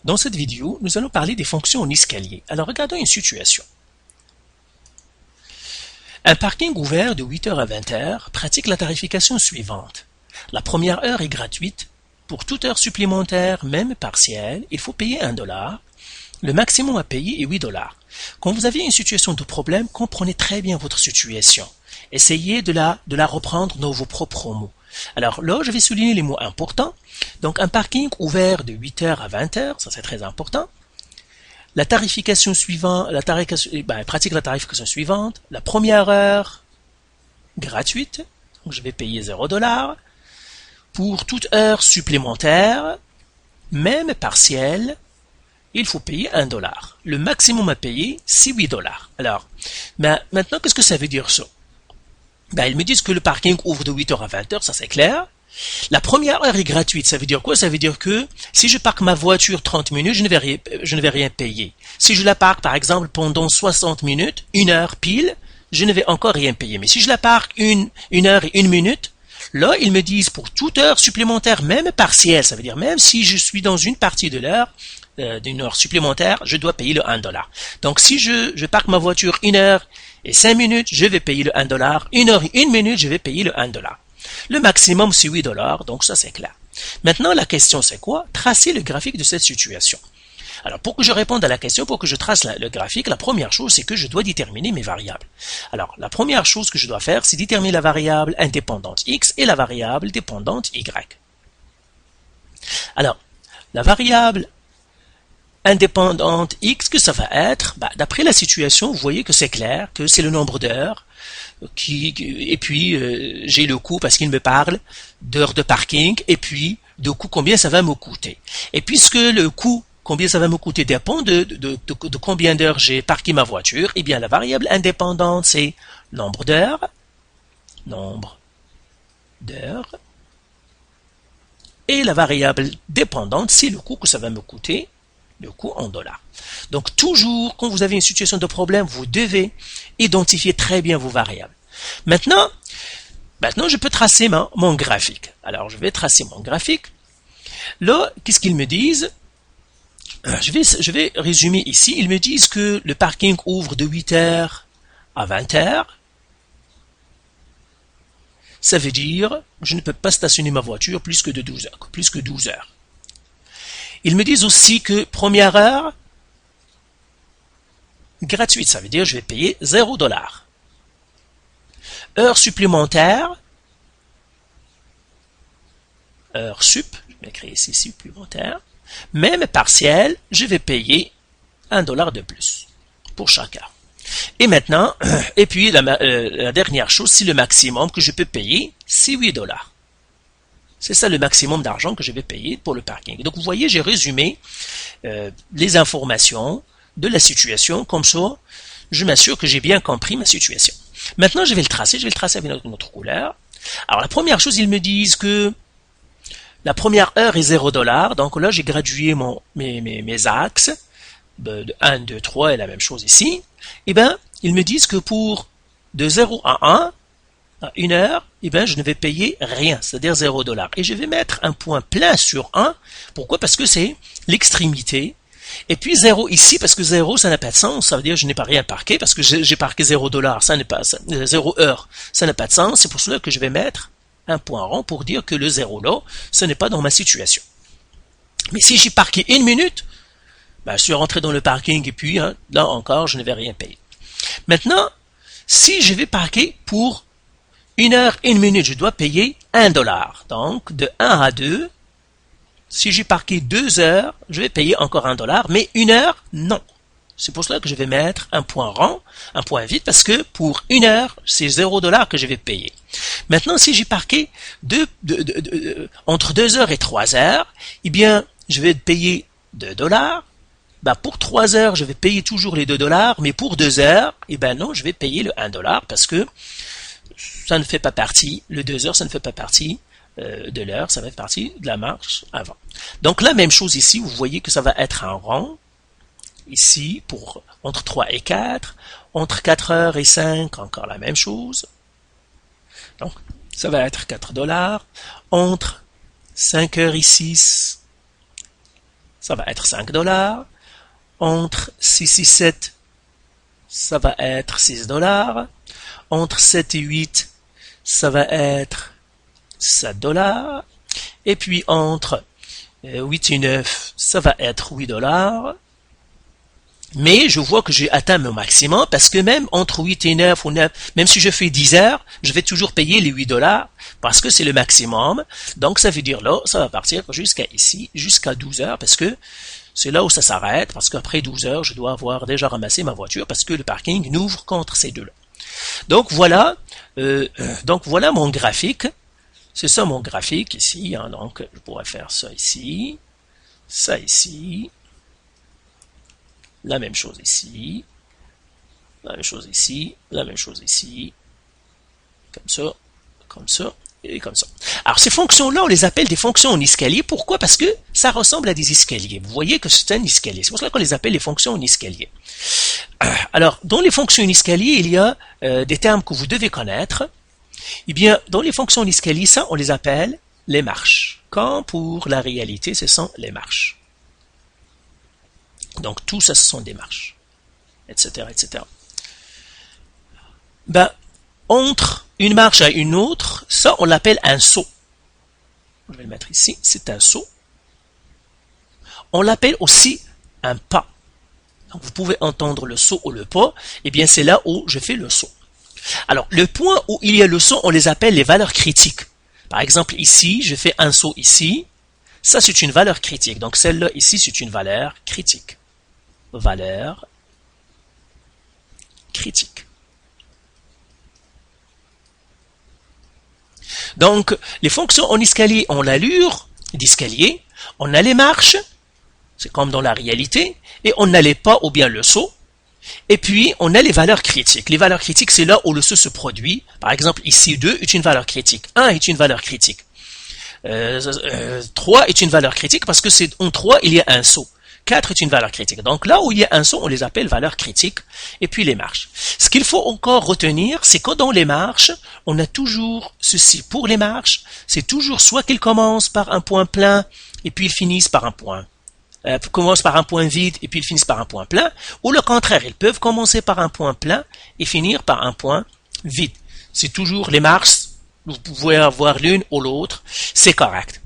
Dans cette vidéo, nous allons parler des fonctions en escalier. Alors regardons une situation. Un parking ouvert de 8 heures à 20 heures pratique la tarification suivante. La première heure est gratuite. Pour toute heure supplémentaire, même partielle, il faut payer $1. Le maximum à payer est $8. Quand vous avez une situation de problème, comprenez très bien votre situation. Essayez de la reprendre dans vos propres mots. Alors là, je vais souligner les mots importants. Donc un parking ouvert de 8 heures à 20 heures, ça c'est très important. La tarification suivante, pratique la tarification suivante. La première heure gratuite, donc je vais payer $0. Pour toute heure supplémentaire, même partielle, il faut payer $1. Le maximum à payer, c'est $8. Alors, maintenant, qu'est-ce que ça veut dire ça? Ils me disent que le parking ouvre de 8 heures à 20 heures, ça c'est clair. La première heure est gratuite, ça veut dire quoi? Ça veut dire que si je parque ma voiture 30 minutes, je ne vais rien payer. Si je la parque par exemple pendant 60 minutes, 1 heure pile, je ne vais encore rien payer. Mais si je la parque 1 heure et 1 minute, là ils me disent pour toute heure supplémentaire, même partielle, ça veut dire même si je suis dans une partie de l'heure, d'une heure supplémentaire, je dois payer le $1. Donc si je parque ma voiture 1 heure et 5 minutes, je vais payer le $1. 1 heure et 1 minute, je vais payer le $1. Le maximum, c'est $8, donc ça c'est clair. Maintenant, la question c'est quoi? Tracer le graphique de cette situation. Alors, pour que je réponde à la question, pour que je trace le graphique, la première chose, c'est que je dois déterminer mes variables. Alors, la première chose que je dois faire, c'est déterminer la variable indépendante x et la variable dépendante y. Alors, la variable indépendante x, que ça va être, d'après la situation, vous voyez que c'est clair, que c'est le nombre d'heures, et puis j'ai le coût parce qu'il me parle d'heures de parking, et puis de coût combien ça va me coûter. Et puisque le coût, combien ça va me coûter, dépend de combien d'heures j'ai parqué ma voiture, eh bien la variable indépendante c'est nombre d'heures, et la variable dépendante c'est le coût que ça va me coûter, le coût en dollars. Donc toujours, quand vous avez une situation de problème, vous devez identifier très bien vos variables. Maintenant je peux tracer mon graphique. Alors, je vais tracer mon graphique. Là, qu'est-ce qu'ils me disent? Je vais résumer ici. Ils me disent que le parking ouvre de 8 heures à 20 heures. Ça veut dire que je ne peux pas stationner ma voiture plus que 12 heures. Ils me disent aussi que première heure gratuite, ça veut dire que je vais payer $0. Heure supplémentaire, heure sup, je vais écrire ici supplémentaire, même partielle, je vais payer $1 de plus pour chaque heure. Et maintenant, et puis la dernière chose, c'est le maximum que je peux payer, c'est $8. C'est ça le maximum d'argent que je vais payer pour le parking. Donc vous voyez, j'ai résumé les informations de la situation, comme ça, je m'assure que j'ai bien compris ma situation. Maintenant, je vais le tracer avec notre couleur. Alors la première chose, ils me disent que la première heure est $0, donc là j'ai gradué mes axes, de 1, 2, 3 et la même chose ici. Et ils me disent que pour de 0 à 1 heure, je ne vais payer rien, c'est-à-dire $0. Et je vais mettre un point plein sur 1. Pourquoi? Parce que c'est l'extrémité. Et puis 0 ici, parce que 0, ça n'a pas de sens. Ça veut dire que je n'ai pas rien parqué, parce que j'ai parqué $0. Ça n'est pas 0 heure. Ça n'a pas de sens. C'est pour cela que je vais mettre un point rond pour dire que le 0 là, ce n'est pas dans ma situation. Mais si j'ai parqué 1 minute, je suis rentré dans le parking et puis là encore, je ne vais rien payer. Maintenant, si je vais parquer pour 1 heure, 1 minute, je dois payer $1. Donc, de 1 à 2, si j'ai parqué 2 heures, je vais payer encore $1, mais 1 heure, non. C'est pour cela que je vais mettre un point rond, un point vide, parce que pour 1 heure, c'est $0 que je vais payer. Maintenant, si j'ai parqué entre 2 heures et 3 heures, je vais payer $2. Pour 3 heures, je vais payer toujours les $2, mais pour 2 heures, non, je vais payer le $1 parce que ça ne fait pas partie, le 2 heures, ça ne fait pas partie de l'heure, ça fait partie de la marche avant. Donc la même chose ici, vous voyez que ça va être un rond, ici, pour entre 3 et 4, entre 4 heures et 5, encore la même chose. Donc, ça va être $4, entre 5 heures et 6, ça va être 5 $. Entre 6 et 7, ça va être 6 $. Entre 7 et 8, ça va être 7 $. Et puis entre 8 et 9, ça va être 8 $. Mais je vois que j'ai atteint mon maximum parce que même entre 8 et 9 ou 9, même si je fais 10 heures, je vais toujours payer les 8 $ parce que c'est le maximum. Donc ça veut dire là, ça va partir jusqu'à ici, jusqu'à 12 heures parce que c'est là où ça s'arrête parce qu'après 12 heures, je dois avoir déjà ramassé ma voiture parce que le parking n'ouvre qu'entre ces deux-là. Donc voilà mon graphique. C'est ça mon graphique ici. Hein, donc je pourrais faire ça ici, la même chose ici, la même chose ici, la même chose ici, comme ça, et comme ça. Alors ces fonctions-là, on les appelle des fonctions en escalier. Pourquoi? Parce que ça ressemble à des escaliers. Vous voyez que c'est un escalier. C'est pour ça qu'on les appelle les fonctions en escalier. Alors, dans les fonctions en escalier, il y a des termes que vous devez connaître. Eh bien, dans les fonctions en escalier, ça, on les appelle les marches. Quand pour la réalité, ce sont les marches. Donc tout ça, ce sont des marches, etc., etc. Ben, entre une marche à une autre, ça, on l'appelle un saut. Je vais le mettre ici, c'est un saut. On l'appelle aussi un pas. Donc, vous pouvez entendre le saut ou le pas, et bien c'est là où je fais le saut. Alors, le point où il y a le saut, on les appelle les valeurs critiques. Par exemple, ici, je fais un saut ici. Ça, c'est une valeur critique. Donc, celle-là, ici, c'est une valeur critique. Valeur critique. Donc, les fonctions en escalier ont l'allure d'escalier, on a les marches, c'est comme dans la réalité, et on a les pas ou bien le saut, et puis on a les valeurs critiques. Les valeurs critiques, c'est là où le saut se produit. Par exemple, ici 2 est une valeur critique, 1 est une valeur critique, 3 est une valeur critique parce que c'est en 3 il y a un saut. 4 est une valeur critique. Donc là où il y a un saut, on les appelle valeurs critiques. Et puis les marches. Ce qu'il faut encore retenir, c'est que dans les marches, on a toujours ceci. Pour les marches, c'est toujours soit qu'ils commencent par un point plein et puis ils finissent par un point. Commencent par un point vide et puis ils finissent par un point plein. Ou le contraire, ils peuvent commencer par un point plein et finir par un point vide. C'est toujours les marches. Vous pouvez avoir l'une ou l'autre. C'est correct.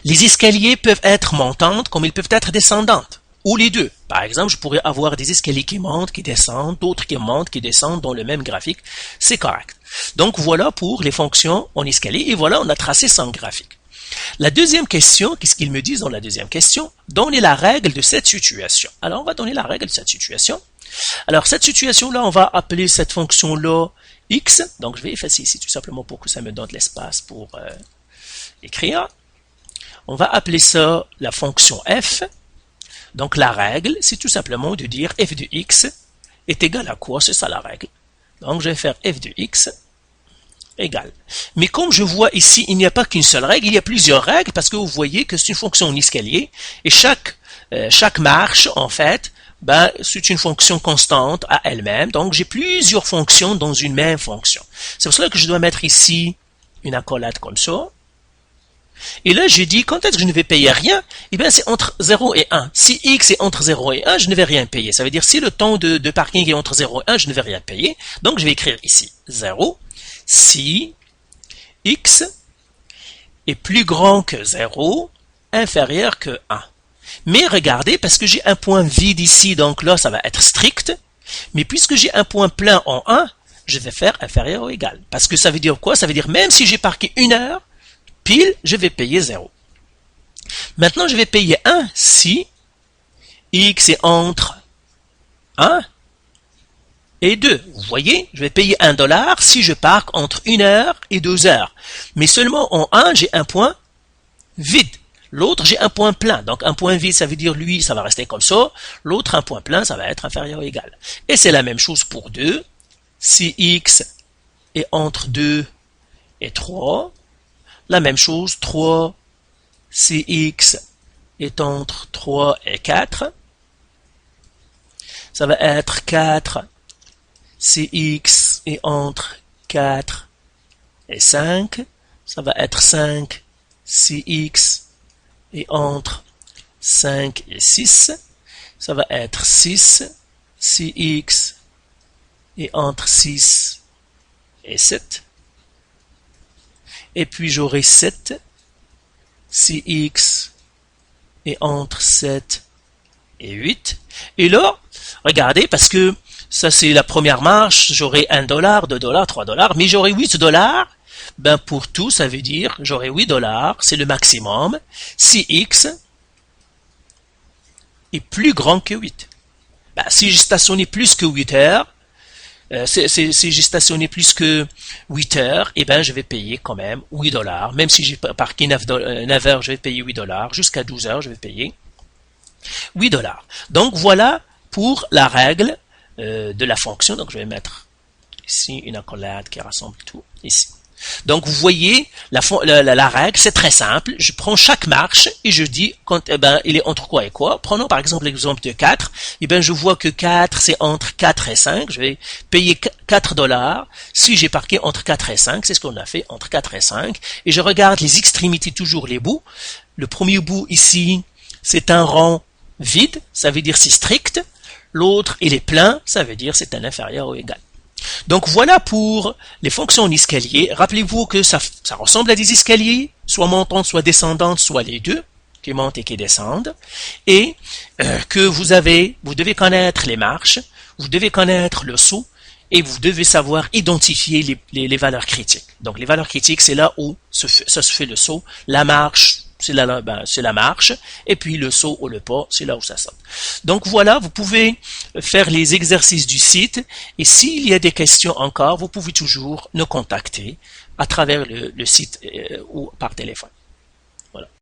Les escaliers peuvent être montantes comme ils peuvent être descendantes, ou les deux. Par exemple, je pourrais avoir des escaliers qui montent, qui descendent, d'autres qui montent, qui descendent dans le même graphique. C'est correct. Donc voilà pour les fonctions en escalier, et voilà, on a tracé son graphique. La deuxième question, qu'est-ce qu'ils me disent dans la deuxième question? Donnez la règle de cette situation. Alors, on va donner la règle de cette situation. Alors, cette situation-là, on va appeler cette fonction-là x. Donc, je vais effacer ici tout simplement pour que ça me donne l'espace pour écrire. On va appeler ça la fonction f. Donc la règle, c'est tout simplement de dire f de x est égal à quoi? C'est ça la règle. Donc je vais faire f de x égale. Mais comme je vois ici, il n'y a pas qu'une seule règle, il y a plusieurs règles parce que vous voyez que c'est une fonction en escalier et chaque marche, en fait, ben, c'est une fonction constante à elle-même. Donc j'ai plusieurs fonctions dans une même fonction. C'est pour cela que je dois mettre ici une accolade comme ça. Et là, je dis, quand est-ce que je ne vais payer rien? Eh bien, c'est entre 0 et 1. Si x est entre 0 et 1, je ne vais rien payer. Ça veut dire, si le temps de parking est entre 0 et 1, je ne vais rien payer. Donc, je vais écrire ici 0. Si x est plus grand que 0, inférieur que 1. Mais regardez, parce que j'ai un point vide ici, donc là, ça va être strict. Mais puisque j'ai un point plein en 1, je vais faire inférieur ou égal. Parce que ça veut dire quoi? Ça veut dire, même si j'ai parqué 1 heure, pile, je vais payer 0. Maintenant, je vais payer 1 si x est entre 1 et 2. Vous voyez, je vais payer $1 si je parque entre 1 heure et 2 heures. Mais seulement en 1, j'ai un point vide. L'autre, j'ai un point plein. Donc, un point vide, ça veut dire, lui, ça va rester comme ça. L'autre, un point plein, ça va être inférieur ou égal. Et c'est la même chose pour 2. Si x est entre 2 et 3, la même chose, 3, si x est entre 3 et 4, ça va être 4, si x est entre 4 et 5, ça va être 5, si x est entre 5 et 6. Ça va être 6, 6x et entre 6 et 7. Et puis j'aurai 7, 6x et entre 7 et 8. Et là, regardez, parce que ça c'est la première marche, j'aurai $1, $2, $3, mais j'aurai $8. Ben pour tout, ça veut dire j'aurai $8, c'est le maximum. 6x est plus grand que 8. Ben, si j'ai stationné plus que 8 heures, si j'ai stationné plus que 8 heures, eh ben je vais payer quand même $8. Même si j'ai parqué 9 heures, je vais payer $8. Jusqu'à 12 heures, je vais payer $8. Donc voilà pour la règle de la fonction. Donc je vais mettre ici une accolade qui rassemble tout ici. Donc vous voyez la règle, c'est très simple. Je prends chaque marche et je dis quand il est entre quoi et quoi. Prenons par exemple l'exemple de 4. Eh ben je vois que 4 c'est entre 4 et 5. Je vais payer $4 si j'ai parqué entre 4 et 5. C'est ce qu'on a fait entre 4 et 5. Et je regarde les extrémités, toujours les bouts. Le premier bout ici, c'est un rang vide, ça veut dire c'est strict. L'autre il est plein, ça veut dire c'est un inférieur ou égal. Donc voilà pour les fonctions en escalier. Rappelez-vous que ça ressemble à des escaliers, soit montantes, soit descendantes, soit les deux, qui montent et qui descendent, et que vous devez connaître les marches, vous devez connaître le saut, et vous devez savoir identifier les valeurs critiques. Donc les valeurs critiques, c'est là où ça se fait le saut. La marche, c'est la marche, et puis le saut ou le pas, c'est là où ça saute. Donc voilà, vous pouvez faire les exercices du site, et s'il y a des questions encore, vous pouvez toujours nous contacter à travers le site ou par téléphone. Voilà.